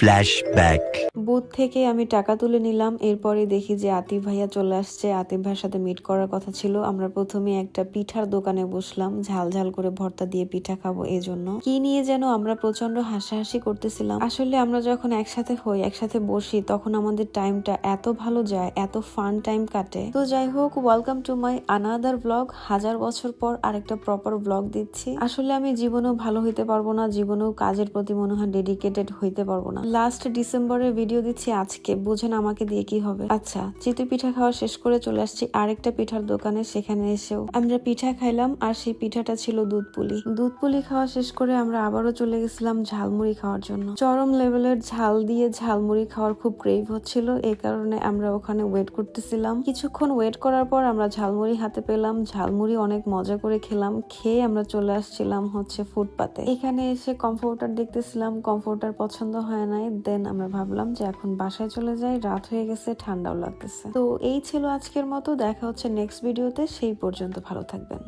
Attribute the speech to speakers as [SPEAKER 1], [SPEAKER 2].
[SPEAKER 1] Flashback.
[SPEAKER 2] Booth থেকে আমি টাকা তুলে নিলাম, এরপরে দেখি যে আতিফ ভাইয়া চলে আসছে। আতিফ ভাইয়ের সাথে মিট করার কথা ছিল। আমরা প্রথমে একটা পিঠার দোকানে বসলাম, ঝাল ঝাল করে ভর্তা দিয়ে পিঠা খাবো এজন্য। কি নিয়ে যেন আমরা প্রচন্ড হাসাহাসি করতেছিলাম। আসলে আমরা যখন একসাথে হই, একসাথে বসি, তখন আমাদের টাইমটা এত ভালো যায়, এত ফান টাইম কাটে। তো যাই হোক, welcome to my another blog. 1000 বছর পর আরেকটা প্রপার ব্লগ দিচ্ছি। আসলে আমি জীবনেও ভালো হইতে পারবো না, জীবনেও কাজের প্রতি মনে হয় ডেডিকেটেড হইতে পারবো না। লাস্ট ডিসেম্বরের ভিডিও দিচ্ছি আজকে, বুঝেন আমাকে দিয়ে কি হবে। আচ্ছা, চিতই পিঠা খাওয়া শেষ করে চলে আসছি আরেকটা পিঠার দোকানে। সেখানে এসেও আমরা পিঠা খাইলাম, আর সেই পিঠাটা ছিল দুধ পুলি। দুধ পুলি খাওয়া শেষ করে আমরা আবারও চলে গেছিলাম ঝালমুড়ি খাওয়ার জন্য। চরম লেভেলের ঝাল দিয়ে ঝালমুড়ি খাওয়ার খুব ক্রেভ হচ্ছিল, এই কারণে আমরা ওখানে ওয়েট করতেছিলাম। কিছুক্ষণ ওয়েট করার পর আমরা ঝালমুড়ি হাতে পেলাম। ঝালমুড়ি অনেক মজা করে খেলাম। খেয়ে আমরা চলে আসছিলাম হচ্ছে ফুটপাতে। এখানে এসে কমফোর্টার দেখতেছিলাম, কমফোর্টার পছন্দ হয় নাই। দেন আমরা ভাবলাম যে এখন বাসায় চলে যাই, রাত হয়ে গেছে, ঠান্ডাও লাগতেছে। তো এই ছিল আজকের মতো। দেখা হচ্ছে নেক্সট ভিডিওতে, সেই পর্যন্ত ভালো থাকবেন।